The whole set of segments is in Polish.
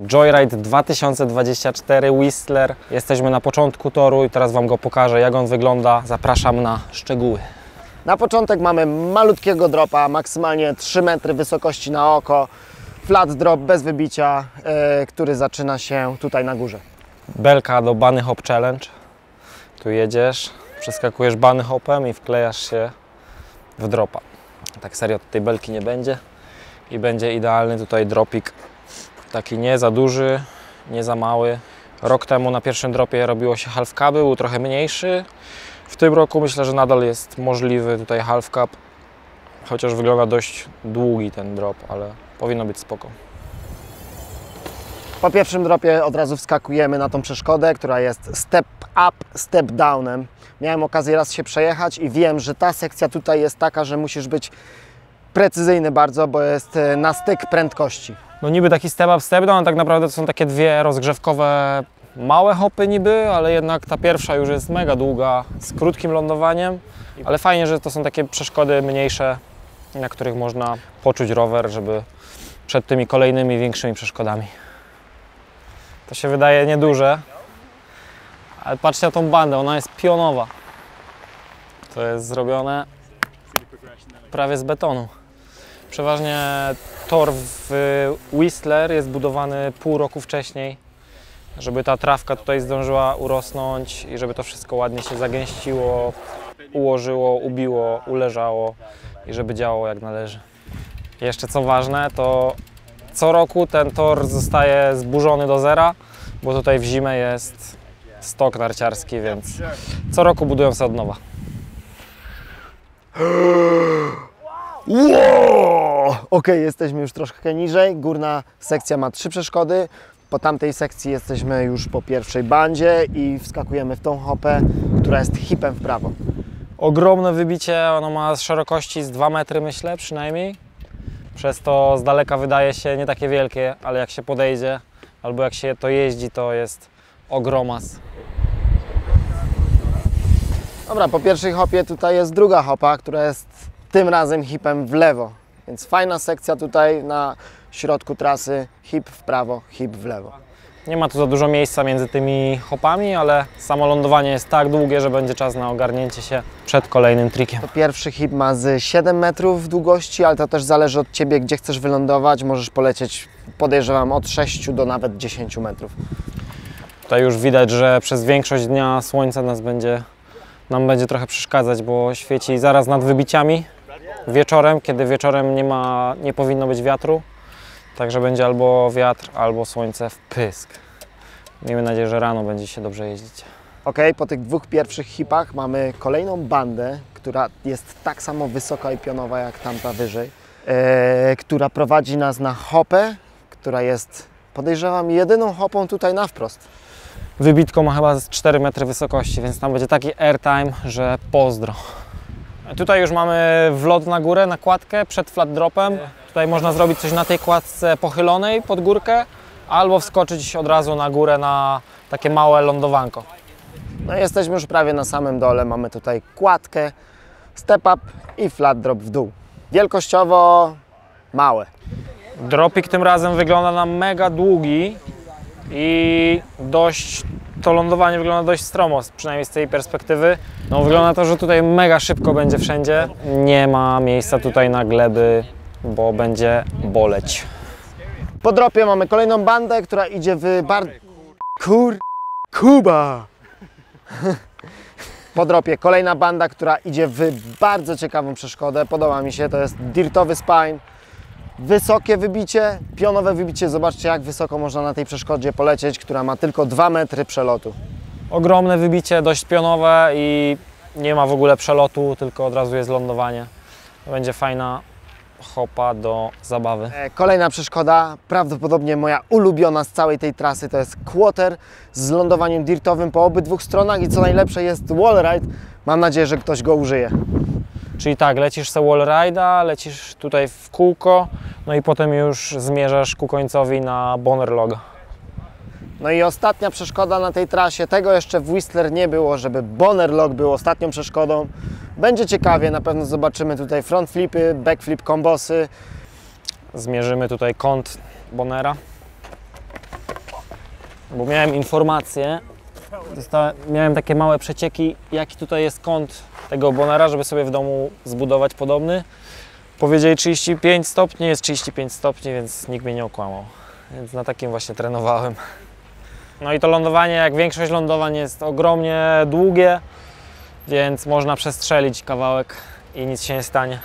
Joyride 2024 Whistler. Jesteśmy na początku toru i teraz Wam go pokażę, jak on wygląda. Zapraszam na szczegóły. Na początek mamy malutkiego dropa, maksymalnie 3 metry wysokości na oko. Flat drop bez wybicia, który zaczyna się tutaj na górze. Belka do bunny hop challenge. Tu jedziesz, przeskakujesz bunny hopem i wklejasz się w dropa. Tak serio tej belki nie będzie i będzie idealny tutaj dropik. Taki nie za duży, nie za mały. Rok temu na pierwszym dropie robiło się half cup, był trochę mniejszy. W tym roku myślę, że nadal jest możliwy tutaj half cup. Chociaż wygląda dość długi ten drop, ale powinno być spoko. Po pierwszym dropie od razu wskakujemy na tą przeszkodę, która jest step up, step downem. Miałem okazję raz się przejechać i wiem, że ta sekcja tutaj jest taka, że musisz być precyzyjny bardzo, bo jest na styk prędkości. No niby taki step up, step down, a tak naprawdę to są takie dwie rozgrzewkowe małe hopy niby, ale jednak ta pierwsza już jest mega długa, z krótkim lądowaniem. Ale fajnie, że to są takie przeszkody mniejsze, na których można poczuć rower, żeby przed tymi kolejnymi większymi przeszkodami. To się wydaje nieduże, ale patrzcie na tą bandę, ona jest pionowa. To jest zrobione prawie z betonu. Przeważnie tor w Whistler jest budowany pół roku wcześniej, żeby ta trawka tutaj zdążyła urosnąć i żeby to wszystko ładnie się zagęściło, ułożyło, ubiło, uleżało i żeby działało jak należy. Jeszcze co ważne, to co roku ten tor zostaje zburzony do zera, bo tutaj w zimę jest stok narciarski, więc co roku budują się od nowa. Wow! Ok, jesteśmy już troszkę niżej. Górna sekcja ma 3 przeszkody. Po tamtej sekcji jesteśmy już po pierwszej bandzie i wskakujemy w tą hopę, która jest hipem w prawo. Ogromne wybicie, ono ma szerokości z 2 metry myślę przynajmniej. Przez to z daleka wydaje się nie takie wielkie, ale jak się podejdzie albo jak się to jeździ, to jest ogromas. Dobra, po pierwszej hopie tutaj jest druga hopa, która jest tym razem hipem w lewo. Więc fajna sekcja tutaj na środku trasy, hip w prawo, hip w lewo. Nie ma tu za dużo miejsca między tymi hopami, ale samo lądowanie jest tak długie, że będzie czas na ogarnięcie się przed kolejnym trikiem. To pierwszy hip ma z 7 metrów długości, ale to też zależy od Ciebie, gdzie chcesz wylądować. Możesz polecieć, podejrzewam, od 6 do nawet 10 metrów. Tutaj już widać, że przez większość dnia słońce nam będzie trochę przeszkadzać, bo świeci zaraz nad wybiciami wieczorem, kiedy wieczorem nie powinno być wiatru. Także będzie albo wiatr, albo słońce w pysk. Miejmy nadzieję, że rano będzie się dobrze jeździć. Ok, po tych 2 pierwszych hipach mamy kolejną bandę, która jest tak samo wysoka i pionowa jak tamta wyżej, która prowadzi nas na hopę, która jest, podejrzewam, jedyną hopą tutaj na wprost. Wybitko ma chyba z 4 metry wysokości, więc tam będzie taki airtime, że pozdro. Tutaj już mamy wlot na górę, na kładkę przed flat dropem. Tutaj można zrobić coś na tej kładce pochylonej pod górkę, albo wskoczyć od razu na górę na takie małe lądowanko. No jesteśmy już prawie na samym dole, mamy tutaj kładkę, step up i flat drop w dół. Wielkościowo małe. Dropik tym razem wygląda na mega długi i to lądowanie wygląda dość stromo, przynajmniej z tej perspektywy. No wygląda to, że tutaj mega szybko będzie wszędzie. Nie ma miejsca tutaj na gleby, bo będzie boleć. Po dropie mamy kolejną bandę, która idzie w Kuba! Po dropie kolejna banda, która idzie w bardzo ciekawą przeszkodę. Podoba mi się, to jest dirtowy spine. Wysokie wybicie, pionowe wybicie. Zobaczcie, jak wysoko można na tej przeszkodzie polecieć, która ma tylko 2 metry przelotu. Ogromne wybicie, dość pionowe i nie ma w ogóle przelotu, tylko od razu jest lądowanie. To będzie fajna hopa do zabawy. Kolejna przeszkoda, prawdopodobnie moja ulubiona z całej tej trasy, to jest quarter z lądowaniem dirtowym po obydwu stronach i co najlepsze jest wallride. Mam nadzieję, że ktoś go użyje. Czyli tak, lecisz sobie wallride'a, lecisz tutaj w kółko, no i potem już zmierzasz ku końcowi na Bonner Log. No i ostatnia przeszkoda na tej trasie, tego jeszcze w Whistler nie było, żeby Bonner Log był ostatnią przeszkodą. Będzie ciekawie, na pewno zobaczymy tutaj front flipy, backflip kombosy. Zmierzymy tutaj kąt Bonnera. bo miałem informację, miałem takie małe przecieki, jaki tutaj jest kąt tego Bonera, żeby sobie w domu zbudować podobny. Powiedzieli 35 stopni, jest 35 stopni, więc nikt mnie nie okłamał. Więc na takim właśnie trenowałem. No i to lądowanie, jak większość lądowań, jest ogromnie długie, więc można przestrzelić kawałek i nic się nie stanie.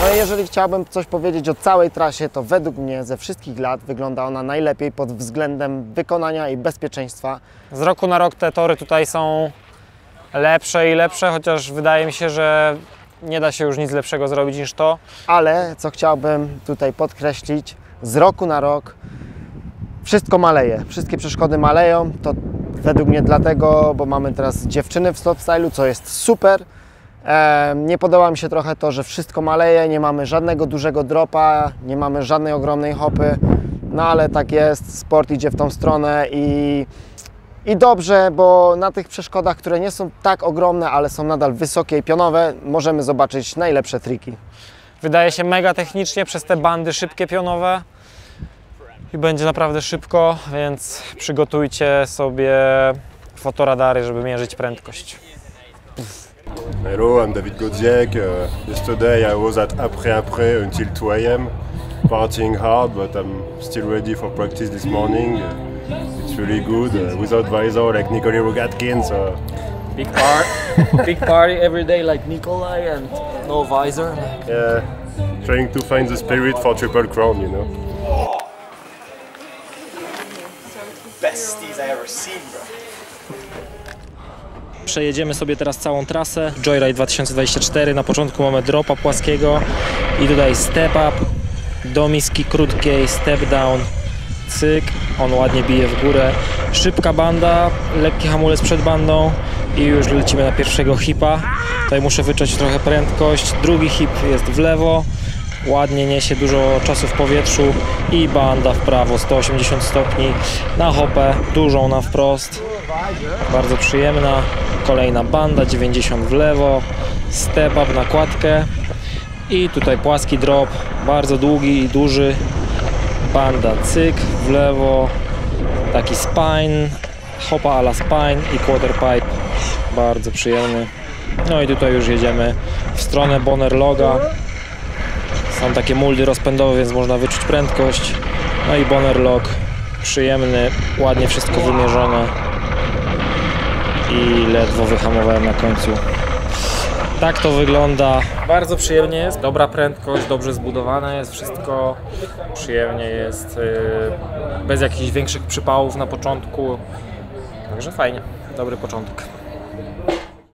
No i jeżeli chciałbym coś powiedzieć o całej trasie, to według mnie ze wszystkich lat wygląda ona najlepiej pod względem wykonania i bezpieczeństwa. Z roku na rok te tory tutaj są lepsze i lepsze, chociaż wydaje mi się, że nie da się już nic lepszego zrobić niż to. Ale co chciałbym tutaj podkreślić, z roku na rok wszystko maleje, wszystkie przeszkody maleją. To według mnie dlatego, bo mamy teraz dziewczyny w slopestylu, co jest super. Nie podoba mi się trochę to, że wszystko maleje, nie mamy żadnego dużego dropa, nie mamy żadnej ogromnej hopy, no ale tak jest, sport idzie w tą stronę i dobrze, bo na tych przeszkodach, które nie są tak ogromne, ale są nadal wysokie i pionowe, możemy zobaczyć najlepsze triki. Wydaje się mega technicznie przez te bandy szybkie pionowe i będzie naprawdę szybko, więc przygotujcie sobie fotoradary, żeby mierzyć prędkość. Hello, I'm David Godziek. Yesterday I was at après until 2 a.m. partying hard, but I'm still ready for practice this morning. It's really good without visor like Nikolai Rogatkin. So Big party every day like Nikolai and no visor. yeah, trying to find the spirit for Triple Crown, you know. Besties I ever seen, bro. Przejedziemy sobie teraz całą trasę Joyride 2024. Na początku mamy dropa płaskiego i tutaj step up do miski krótkiej, step down, cyk, on ładnie bije w górę. Szybka banda, lekki hamulec przed bandą i już lecimy na pierwszego hipa. Tutaj muszę wyczuć trochę prędkość. Drugi hip jest w lewo, ładnie niesie dużo czasu w powietrzu i banda w prawo 180 stopni na hopę, dużą na wprost. Bardzo przyjemna. Kolejna banda 90 w lewo, step up na kładkę i tutaj płaski drop, bardzo długi i duży. Banda cyk w lewo, taki spine, hopa a la spine i quarter pipe, bardzo przyjemny. No i tutaj już jedziemy w stronę Bonner Loga. Są takie muldy rozpędowe, więc można wyczuć prędkość. No i Bonner Log przyjemny, ładnie wszystko wymierzone i ledwo wyhamowałem na końcu. Tak to wygląda. Bardzo przyjemnie jest, dobra prędkość, dobrze zbudowane jest wszystko. Przyjemnie jest, bez jakichś większych przypałów na początku. Także fajnie, dobry początek.